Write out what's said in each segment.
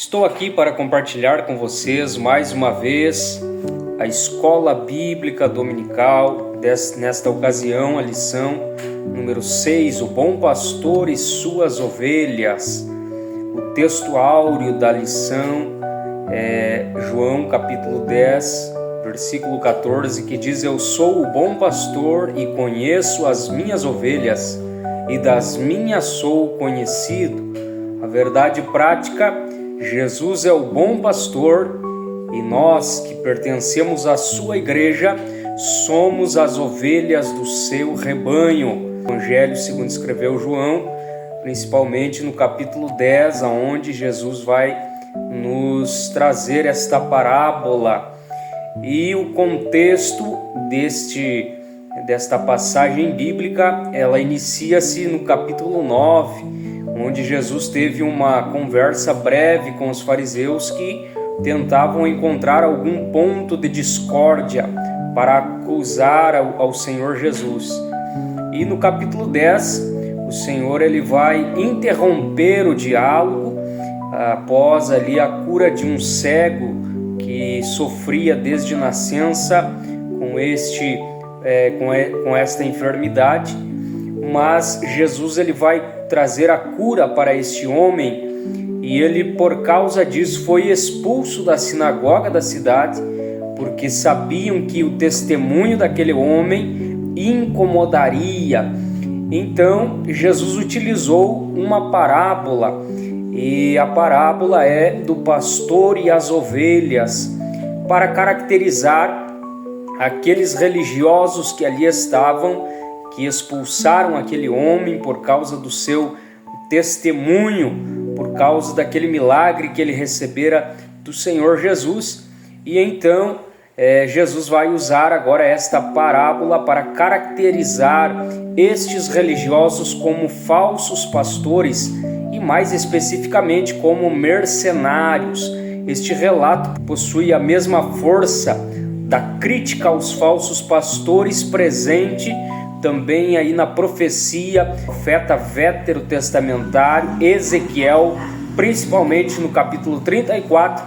Estou aqui para compartilhar com vocês mais uma vez a Escola Bíblica Dominical, nesta ocasião a lição número 6, o Bom Pastor e Suas Ovelhas. O texto áureo da lição é João capítulo 10, versículo 14, que diz: Eu sou o bom pastor e conheço as minhas ovelhas, e das minhas sou conhecido. A verdade prática: Jesus é o bom pastor e nós que pertencemos à sua igreja somos as ovelhas do seu rebanho. O Evangelho segundo escreveu João, principalmente no capítulo 10, onde Jesus vai nos trazer esta parábola. E o contexto desta passagem bíblica, ela inicia-se no capítulo 9, onde Jesus teve uma conversa breve com os fariseus que tentavam encontrar algum ponto de discórdia para acusar ao Senhor Jesus. E no capítulo 10, o Senhor ele vai interromper o diálogo após ali a cura de um cego que sofria desde nascença com esta enfermidade. Mas Jesus ele vai trazer a cura para este homem, e ele, por causa disso, foi expulso da sinagoga da cidade, porque sabiam que o testemunho daquele homem incomodaria. Então Jesus utilizou uma parábola, e a parábola é do pastor e as ovelhas, para caracterizar aqueles religiosos que ali estavam, que expulsaram aquele homem por causa do seu testemunho, por causa daquele milagre que ele recebera do Senhor Jesus. E então Jesus vai usar agora esta parábola para caracterizar estes religiosos como falsos pastores e mais especificamente como mercenários. Este relato possui a mesma força da crítica aos falsos pastores presente também aí na profecia, profeta veterotestamentário Ezequiel, principalmente no capítulo 34,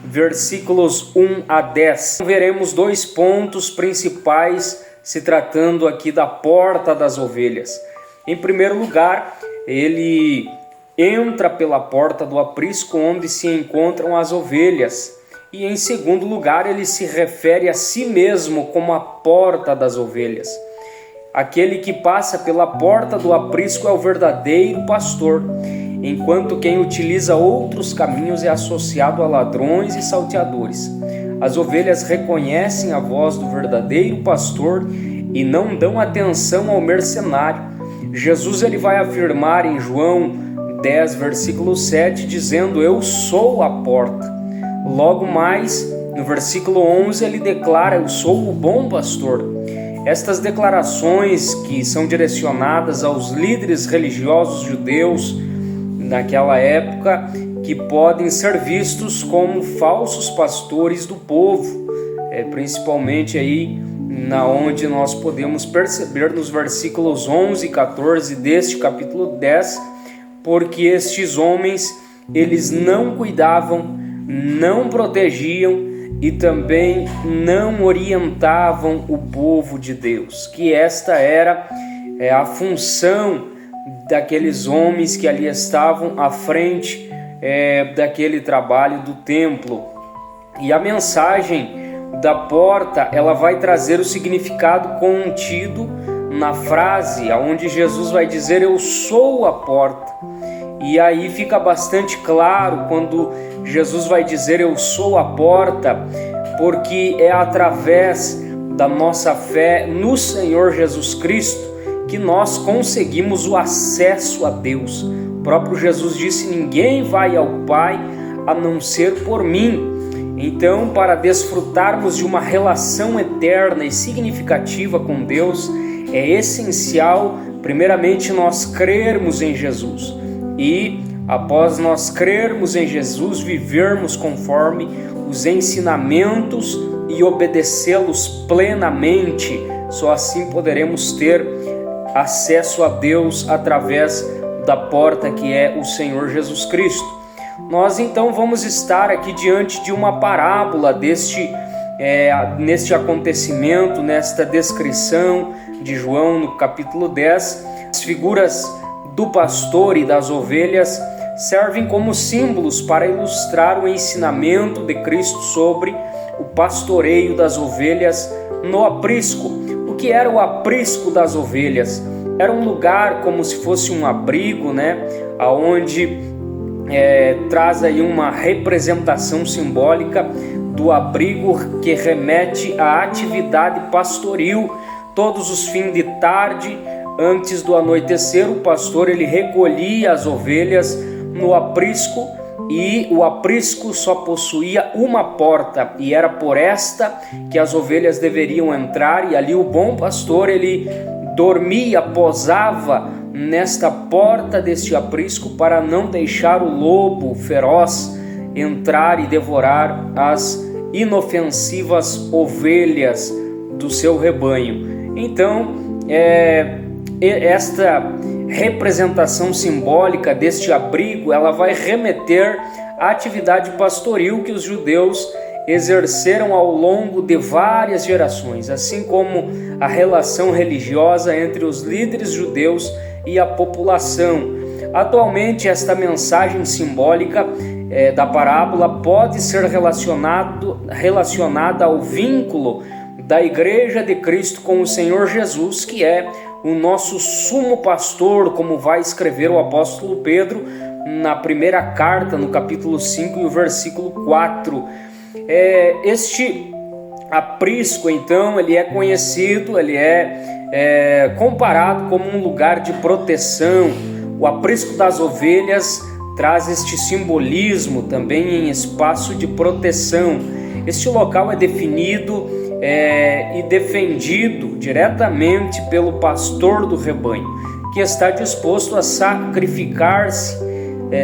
versículos 1 a 10. Veremos dois pontos principais se tratando aqui da porta das ovelhas. Em primeiro lugar, ele entra pela porta do aprisco onde se encontram as ovelhas. E em segundo lugar, ele se refere a si mesmo como a porta das ovelhas. Aquele que passa pela porta do aprisco é o verdadeiro pastor, enquanto quem utiliza outros caminhos é associado a ladrões e salteadores. As ovelhas reconhecem a voz do verdadeiro pastor e não dão atenção ao mercenário. Jesus ele vai afirmar em João 10, versículo 7, dizendo: Eu sou a porta. Logo mais, no versículo 11, ele declara: Eu sou o bom pastor. Estas declarações, que são direcionadas aos líderes religiosos judeus naquela época, que podem ser vistos como falsos pastores do povo, principalmente aí na onde nós podemos perceber nos versículos 11 e 14 deste capítulo 10, porque estes homens, eles não cuidavam, não protegiam e também não orientavam o povo de Deus, que esta era a função daqueles homens que ali estavam à frente daquele trabalho do templo. E a mensagem da porta, ela vai trazer o significado contido na frase, onde Jesus vai dizer: Eu sou a porta. E aí fica bastante claro quando Jesus vai dizer: Eu sou a porta, porque é através da nossa fé no Senhor Jesus Cristo que nós conseguimos o acesso a Deus. O próprio Jesus disse: Ninguém vai ao Pai a não ser por mim. Então, para desfrutarmos de uma relação eterna e significativa com Deus, é essencial, primeiramente, nós crermos em Jesus. E, após nós crermos em Jesus, vivermos conforme os ensinamentos e obedecê-los plenamente. Só assim poderemos ter acesso a Deus através da porta que é o Senhor Jesus Cristo. Nós então vamos estar aqui diante de uma parábola neste acontecimento, nesta descrição de João no capítulo 10. As figuras do pastor e das ovelhas servem como símbolos para ilustrar o ensinamento de Cristo sobre o pastoreio das ovelhas no aprisco. O que era o aprisco das ovelhas? Era um lugar como se fosse um abrigo, onde traz aí uma representação simbólica do abrigo que remete à atividade pastoril. Todos os fins de tarde, antes do anoitecer, o pastor ele recolhia as ovelhas no aprisco, e o aprisco só possuía uma porta, e era por esta que as ovelhas deveriam entrar, e ali o bom pastor ele dormia, posava nesta porta deste aprisco para não deixar o lobo feroz entrar e devorar as inofensivas ovelhas do seu rebanho. Então, esta representação simbólica deste abrigo, ela vai remeter à atividade pastoril que os judeus exerceram ao longo de várias gerações, assim como a relação religiosa entre os líderes judeus e a população. Atualmente, esta mensagem simbólica da parábola pode ser relacionada ao vínculo da Igreja de Cristo com o Senhor Jesus, que é o nosso sumo pastor, como vai escrever o apóstolo Pedro na primeira carta, no capítulo 5 e o versículo 4. Este aprisco, então, ele é conhecido, ele é comparado como um lugar de proteção. O aprisco das ovelhas traz este simbolismo também em espaço de proteção. Este local é definido e defendido diretamente pelo pastor do rebanho, que está disposto a sacrificar-se,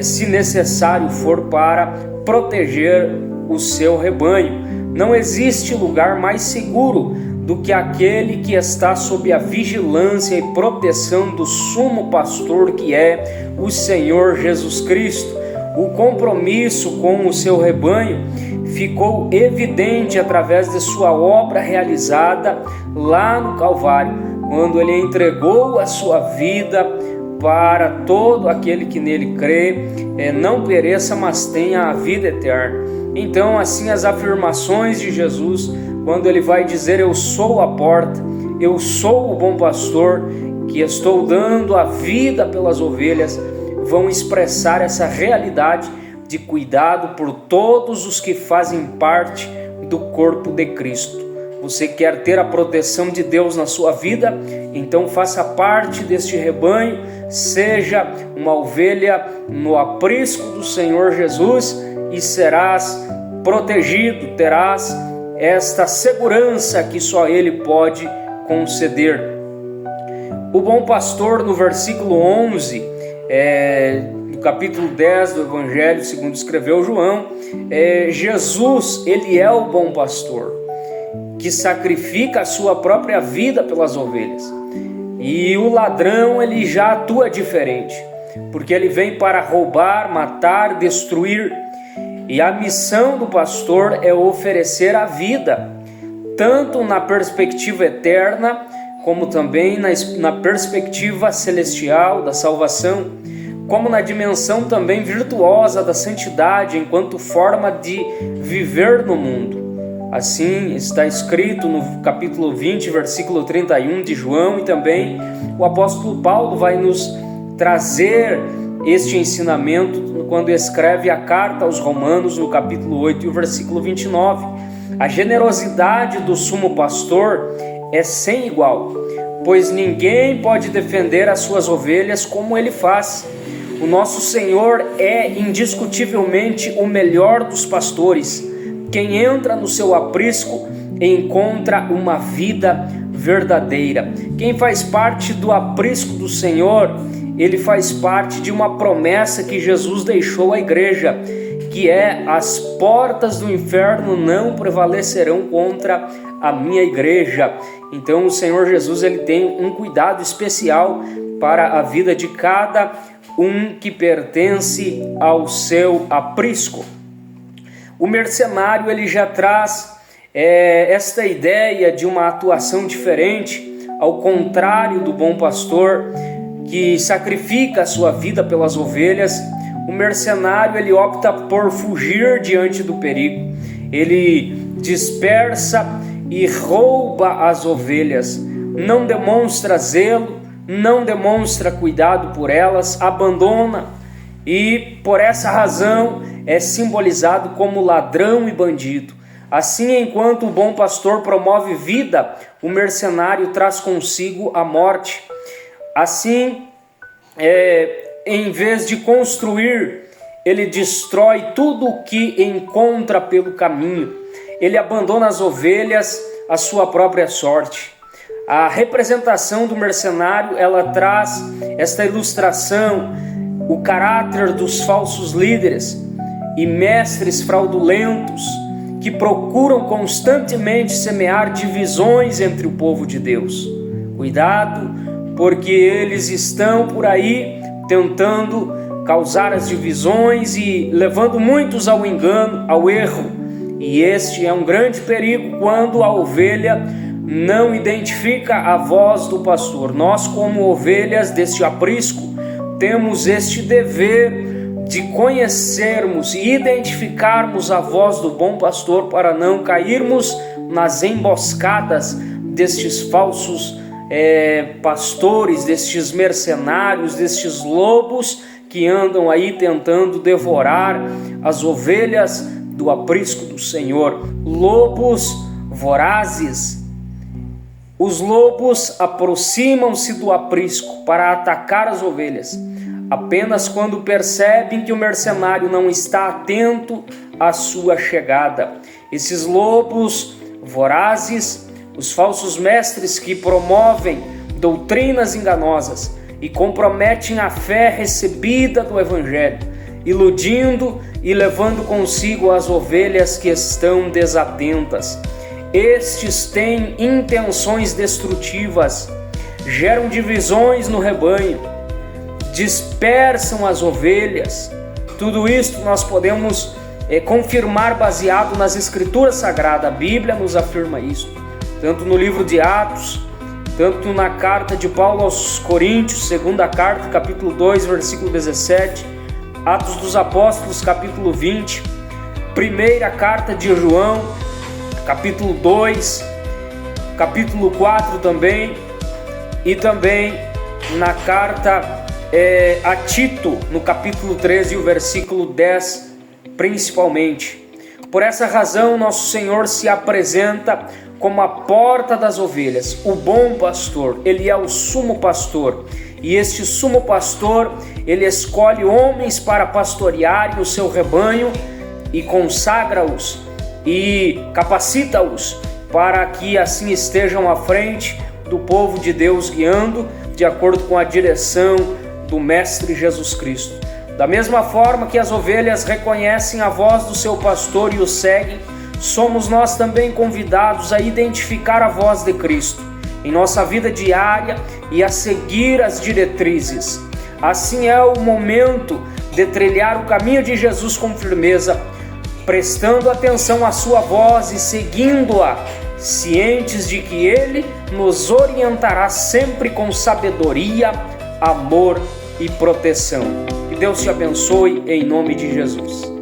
se necessário for, para proteger o seu rebanho. Não existe lugar mais seguro do que aquele que está sob a vigilância e proteção do sumo pastor, que é o Senhor Jesus Cristo. O compromisso com o seu rebanho ficou evidente através de sua obra realizada lá no Calvário, quando ele entregou a sua vida para todo aquele que nele crê, não pereça, mas tenha a vida eterna. Então, assim, as afirmações de Jesus, quando ele vai dizer: eu sou a porta, eu sou o bom pastor, que estou dando a vida pelas ovelhas, vão expressar essa realidade de cuidado por todos os que fazem parte do corpo de Cristo. Você quer ter a proteção de Deus na sua vida? Então faça parte deste rebanho, seja uma ovelha no aprisco do Senhor Jesus e serás protegido, terás esta segurança que só Ele pode conceder. O bom pastor, no versículo 11, do capítulo 10 do Evangelho segundo escreveu João, Jesus, ele é o bom pastor, que sacrifica a sua própria vida pelas ovelhas. E o ladrão, ele já atua diferente, porque ele vem para roubar, matar, destruir. E a missão do pastor é oferecer a vida, tanto na perspectiva eterna, como também na perspectiva celestial da salvação, como na dimensão também virtuosa da santidade, enquanto forma de viver no mundo. Assim está escrito no capítulo 20, versículo 31 de João, e também o apóstolo Paulo vai nos trazer este ensinamento quando escreve a carta aos Romanos, no capítulo 8 e o versículo 29. A generosidade do sumo pastor é sem igual, pois ninguém pode defender as suas ovelhas como ele faz. O nosso Senhor é indiscutivelmente o melhor dos pastores. Quem entra no seu aprisco encontra uma vida verdadeira. Quem faz parte do aprisco do Senhor, ele faz parte de uma promessa que Jesus deixou à igreja, que é: as portas do inferno não prevalecerão contra a minha igreja. Então o Senhor Jesus, ele tem um cuidado especial para a vida de cada um que pertence ao seu aprisco. O mercenário ele já traz esta ideia de uma atuação diferente, ao contrário do bom pastor que sacrifica a sua vida pelas ovelhas. O mercenário ele opta por fugir diante do perigo. Ele dispersa e rouba as ovelhas, não demonstra zelo, não demonstra cuidado por elas, abandona, e por essa razão é simbolizado como ladrão e bandido. Assim, enquanto o bom pastor promove vida, o mercenário traz consigo a morte. Assim, em vez de construir, ele destrói tudo o que encontra pelo caminho. Ele abandona as ovelhas à sua própria sorte. A representação do mercenário, ela traz esta ilustração, o caráter dos falsos líderes e mestres fraudulentos que procuram constantemente semear divisões entre o povo de Deus. Cuidado, porque eles estão por aí tentando causar as divisões e levando muitos ao engano, ao erro. E este é um grande perigo quando a ovelha não identifica a voz do pastor. Nós, como ovelhas deste aprisco, temos este dever de conhecermos e identificarmos a voz do bom pastor para não cairmos nas emboscadas destes falsos pastores, destes mercenários, destes lobos que andam aí tentando devorar as ovelhas do aprisco do Senhor. Lobos vorazes. Os lobos aproximam-se do aprisco para atacar as ovelhas, apenas quando percebem que o mercenário não está atento à sua chegada. Esses lobos vorazes, os falsos mestres que promovem doutrinas enganosas e comprometem a fé recebida do Evangelho, iludindo e levando consigo as ovelhas que estão desatentas. Estes têm intenções destrutivas, geram divisões no rebanho, dispersam as ovelhas. Tudo isto nós podemos confirmar baseado nas Escrituras Sagradas. A Bíblia nos afirma isso, tanto no livro de Atos, tanto na carta de Paulo aos Coríntios, segunda carta, capítulo 2, versículo 17, Atos dos Apóstolos, capítulo 20, primeira carta de João, capítulo 2, capítulo 4 também, e também na carta a Tito, no capítulo 13, o versículo 10, principalmente. Por essa razão, nosso Senhor se apresenta como a porta das ovelhas, o bom pastor. Ele é o sumo pastor, e este sumo pastor, ele escolhe homens para pastorearem o seu rebanho e consagra-os e capacita-os para que assim estejam à frente do povo de Deus, guiando de acordo com a direção do Mestre Jesus Cristo. Da mesma forma que as ovelhas reconhecem a voz do seu pastor e o seguem, somos nós também convidados a identificar a voz de Cristo em nossa vida diária e a seguir as diretrizes. Assim é o momento de trilhar o caminho de Jesus com firmeza, prestando atenção à sua voz e seguindo-a, cientes de que Ele nos orientará sempre com sabedoria, amor e proteção. Que Deus te abençoe em nome de Jesus.